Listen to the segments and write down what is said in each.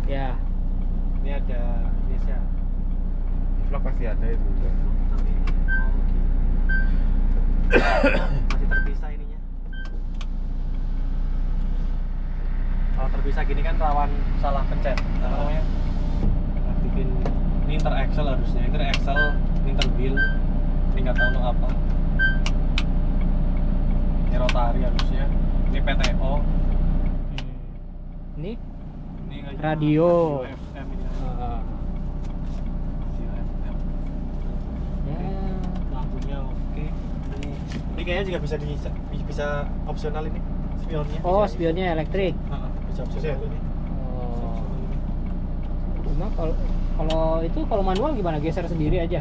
Ya. Ini ada Indonesia. Vlog pasti ada itu. Tapi mau gini. Masih terpisah ininya. Kalau terpisah gini kan rawan salah pencet. Apa namanya? Aktifin ini inter axle harusnya. Inter axle, inter wheel. Ini nggak tahu untuk apa. Ini rotari harusnya. Ini PTO. Ini Ini kayaknya Radio. FM ini. uh, Radio FM. ya. Lampunya oke. Ini kayaknya juga bisa opsional ini spionnya. Oh, Bisa- spionnya elektrik. Bisa opsional ini. Oh. Cuma kalau manual gimana? Geser sendiri aja.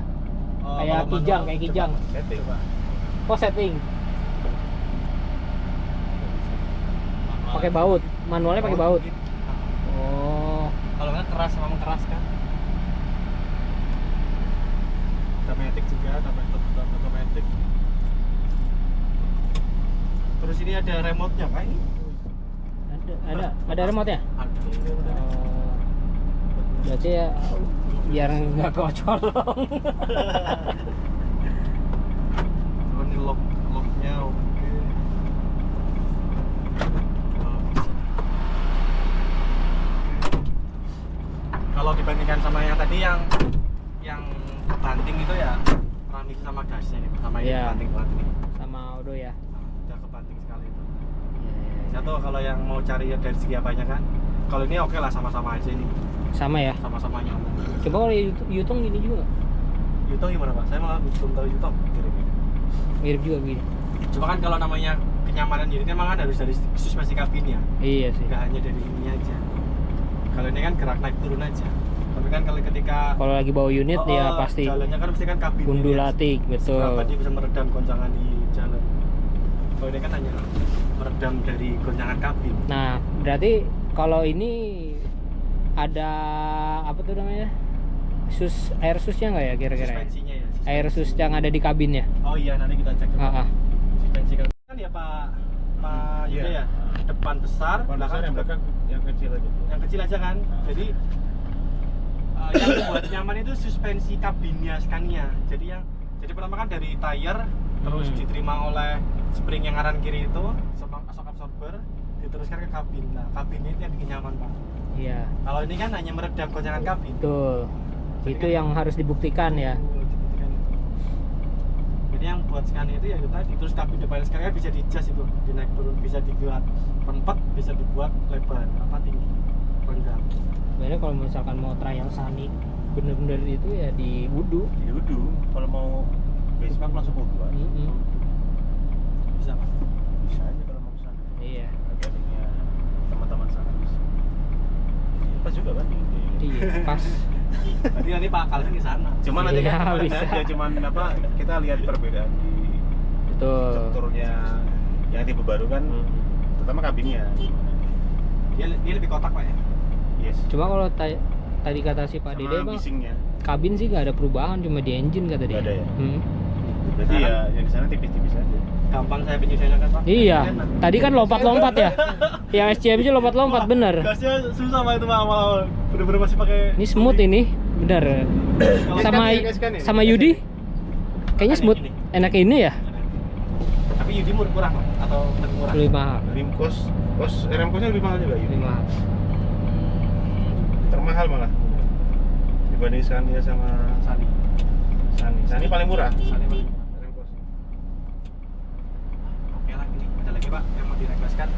Kayak Kalau kijang, manual, kayak kijang. Setting. Coba. Oh, setting. Manual. Pakai baut. Manualnya pakai baut. Gitu. Oh. Kalau nggak keras sama keras kan. Automatic juga, automatic. Terus ini ada remote-nya kan ini? Ada remote-nya? Ada. Oh. Berarti ya biar nggak kocolong. Terus ini locknya oke. Kalau dibandingkan sama yang tadi yang kebanting itu ya keramik sama gasnya gitu, sama ini Iya. kebanting banget ini. Sama Odo ya. Udah kebanting sekali itu. Satu kalau yang mau cari dari segi apanya kan, kalau ini oke lah sama-sama aja ini, Sama ya. sama-sama nyambung. Coba kalau Yutong gini juga nggak? Yutong gimana pak? Saya malah belum tahu Yutong. Mirip juga begini. Cuma kan kalau namanya kenyamanan unit emang kan harus dari suspensi kabin ya, Iya sih. nggak hanya dari ini aja. Kalau ini kan gerak naik turun aja. Tapi kan kalau ketika Kalau lagi bawa unit ya pasti jalannya kan mesti kan kabin gundulatik, betul. Seberapa dia bisa meredam goncangan di jalan. Kalau ini kan hanya meredam dari goncangan kabin. Nah, berarti kalau ini ada apa tuh namanya? Air susnya nggak ya kira-kira? Suspensinya ya. Air sus yang ada di kabinnya. Oh iya, nanti kita cek dulu. Ah, ah. Suspensi kan ya Pak Yuda Iya. ya. Depan besar, Belakang belakang yang juga belakang yang kecil aja. yang kecil aja kan. Jadi yang membuat nyaman itu suspensi kabinnya Scania. Jadi pertama kan dari tire, terus diterima oleh spring yang kanan kiri itu, shock absorber, diteruskan ke kabin. Nah, kabinnya itu yang bikin nyaman pak. Iya, Kalau ini kan hanya meredam goncangan kabin. betul. Jadi Itu kan- yang harus dibuktikan ya. Dibuktikan itu. Jadi yang buat Scania itu ya itu tadi, terus kabin depan Scania bisa di-adjust itu, dinaik turun, bisa dibuat rempet, bisa dibuat lebar, apa tinggi, rendah. Sebenarnya kalau misalkan mau trial Sani bener-bener itu ya di Wudu. Di Udu kalau mau basement langsung Udu aja. Bisa pak. Bisa aja kalau mau sana. Iya. Akademinya teman-teman sana bisa. Pas juga kan di Iya, pas. Nanti Pak Kalvin di sana. Cuman nanti Iya, kan kemarin bisa. ya cuman apa kita lihat perbedaan di Betul. strukturnya yang tipe baru kan terutama kabinnya. Dia lebih kotak pak ya. Yes. Cuma kalau tadi kata si Pak Dede Sama bang, bisingnya. kabin sih nggak ada perubahan, cuma di engine kata dia. Nggak ada ya? Berarti Sekarang- ya yang di sana tipis-tipis aja. Gampang saya penyusunnya kan pak. Iya, tadi kan lompat-lompat ya. Yang SCMJ lompat-lompat bener. Gasnya susah pak itu pak awal. Bener-bener masih pakai. Ini smooth ini, bener. Sama sama Yudi, kayaknya smooth. Enak ini ya, Tapi Yudi kurang pak atau lebih murah? lebih mahal. Rim kos RM kosnya lebih mahal juga Lebih ini. mahal. Termahal malah dibanding Scania sama Sani. Sani paling murah. Sani paling murah. RM kos. Oke lah ini ada lagi pak yang mau direquestkan.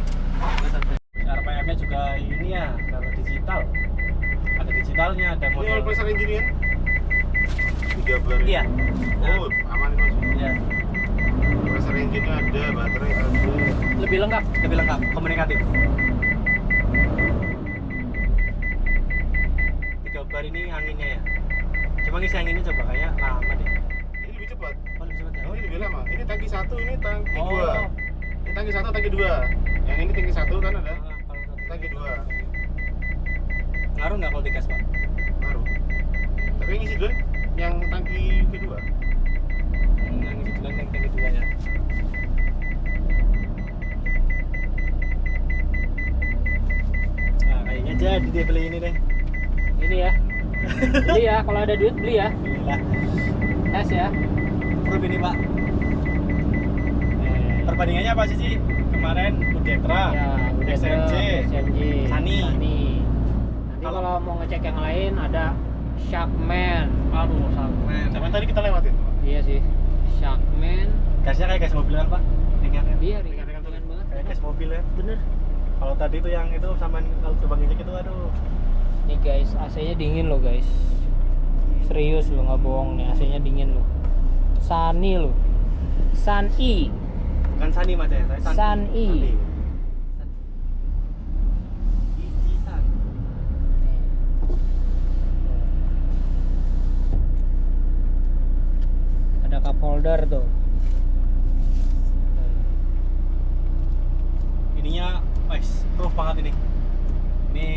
RPM-nya juga ini ya kalau digital. Ada digitalnya, ada Ini model. all pressure engine kan? 3 bar. Iya. Oh, aman nih mas. Iya. Pressure engine-nya ada, baterai ada. Lebih lengkap, komunikatif. 3 bar ini anginnya ya. Cuma ngisi anginnya coba kayak lama deh. Ini lebih cepat. Oh, lebih cepat ya? Oh, ini lebih lama. Ini tangki 1, ini tangki 2. Oh. Ini tangki 1, tangki 2. Yang ini tangki 1 kan ada. Kalau satu- Tangki 2. Ngaruh nggak kalau digas pak? Baru. Tapi yang isi dulu yang tangki kedua. Yang ngisi duluan yang kedua ya. Nah kayaknya jadi dia beli ini deh. ini ya. Beli ya, kalau ada duit beli ya. Alhamdulillah. Tes ya. Perlu ini Pak. Perbandingannya apa sih? Kemarin Udetra, Ya, udah SMJ, Sunny. Nanti Kalau- kalau mau ngecek yang lain ada Sharkman. Aduh, sampai. Sama tadi kita lewatin. Iya sih. Sharkman. Gasnya kayak gas mobil kan Pak? Ringan kan? Iya, ringan banget. Kayak gas mobil ya. Bener. Kalau tadi itu yang itu sama kalau coba ngecek itu aduh. Nih guys, AC-nya dingin loh guys. Serius lo, nggak bohong nih, AC-nya dingin loh. Sunny loh. Sunny. Bukan Sunny Mas ya, saya Sunny. Ada cup holder tuh. Ininya, wes, proof banget ini. Ini,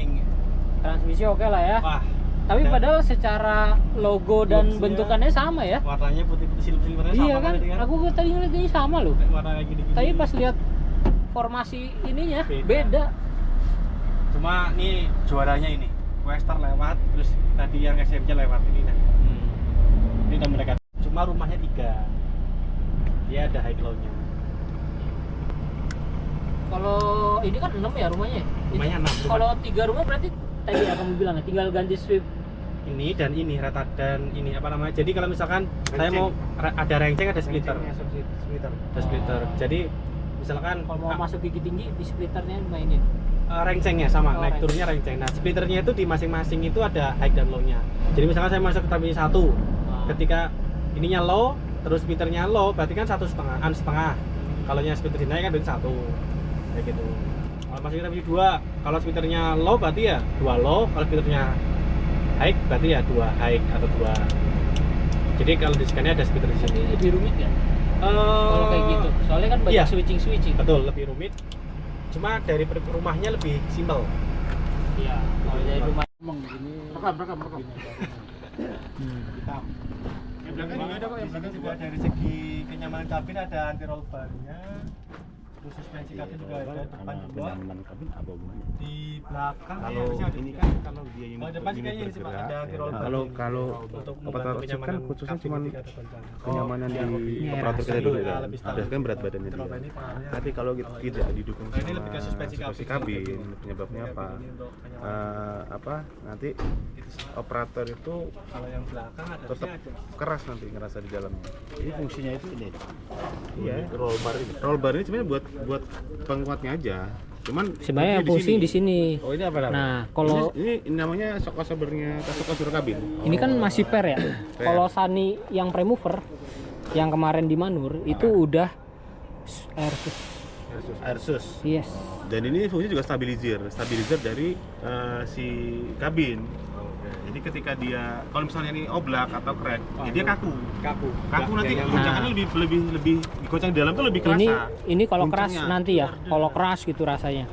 Transmisi oke lah ya. wah. Tapi dan padahal secara logo dan Looks-nya- bentukannya sama ya. warnanya putih-putih silver-silvernya Iya sama kan? tadi Aku tadi ngeliatnya sama loh. Warna kayak gini-gini. Tapi pas lihat formasi ininya Beda. beda. Cuma nih juaranya ini. Wester lewat, terus tadi yang SMJ lewat ini nah. Ini udah mereka. Cuma rumahnya 3. Dia ada high low-nya. Kalau ini kan 6 ya rumahnya. Rumahnya 6. Kalau 3 rumah berarti tadi ya kamu bilang ya, tinggal ganti sweep. Ini dan ini rata dan ini apa namanya? Jadi kalau misalkan saya mau ada renceng, ada splitter. Ada splitter. Jadi misalkan Kalau mau masuk gigi tinggi di splitternya mainin. rencengnya sama, Oh, naik turunnya renceng. Nah, splitternya itu di masing-masing itu ada high dan low-nya. Jadi misalkan saya masuk ke tabung 1, ketika ininya low, terus splitternya low, berarti kan 1,5. Kalau nya splitter dinaik kan dari 1. Kayak gitu. Kalau masuk ke tabung 2, kalau splitternya low berarti ya 2 low, kalau splitternya high berarti ya 2 high atau 2. Jadi kalau di sini ada splitter di sini. Ini lebih rumit ya kalau kayak gitu. Soalnya kan banyak iya. switching. Betul, lebih rumit. Cuma dari rumahnya lebih simpel. Iya. Kalau dari rumah Rekam. Hitam. Di belakang juga ada Pak, di sini juga dari segi kenyamanan kabin ada anti roll bar-nya. Terus suspensi kabin juga ada, depan juga. Kenyamanan kabin apa hubungannya? Di belakang Kalau harusnya ada ini tiga. kan kalau dia unit Oh, depan sih kayaknya ini sih, Pak, ada anti roll bar. kalau untuk operator membantu chip kan kenyamanan khususnya kabin cuman ketika ada goncangan. kenyamanan iya, di Iya, operator kita stabil, dulu ya, kan. lebih stabil. Berdasarkan berat badannya Anti roll dia. bar ini pengaruhnya Tapi kalau tidak didukung Nah, ini sama lebih ke suspensi kabin. penyebabnya apa? Ini untuk kenyamanan. Nanti Gitu sih. operator itu Kalau yang belakang ada tetap keras nanti ngerasa di dalamnya. Ini fungsinya itu ini. Iya. Roll bar ini. Roll bar ini sebenarnya buat penguatnya aja. Cuman sebenarnya yang pusing di sini. Oh, ini apa namanya? Nah, kalau ini namanya shock absorbernya, shock absorber kabin. ini kan masih per ya. Kalau Sunny yang premover yang kemarin di Manur itu udah Airsus. Airsus. Yes. Dan ini fungsi juga stabilizer dari si kabin. Jadi ketika dia kalau misalnya ini oblak atau crack, ya dia kaku nanti yang goncangannya lebih goncang di dalam tuh lebih kerasa. Ini kalau keras Kencangnya. nanti ya. Kalau keras gitu rasanya.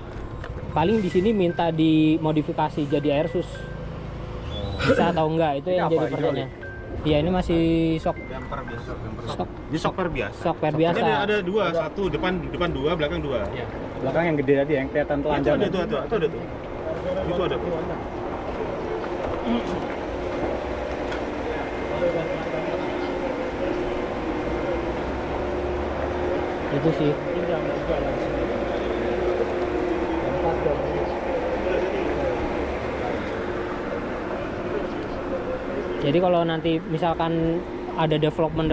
Paling di sini minta dimodifikasi jadi Airsus. Bisa atau enggak itu yang Ini jadi apa, pertanyaan. Iya, ini masih shock Bumper biasa. shock Ini shock per biasa. shock per Ini biasa. ada dua, satu depan dua, belakang dua. Iya. Belakang yang gede tadi yang kelihatan Itu telanjang. ada tuh. Itu ada tuh. Itu sih. Jadi kalau nanti misalkan ada development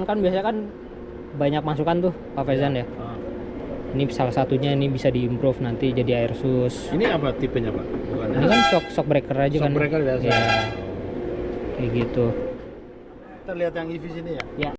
kan biasanya kan banyak masukan tuh Pak Faizan ya. Ini salah satunya ini bisa diimprove nanti jadi Airsus. Ini apa tipenya, Pak? Ini kan shock breaker aja kan. Shock breaker biasa. Ya. Kayak gitu. Kita lihat yang EV sini ya. Ya.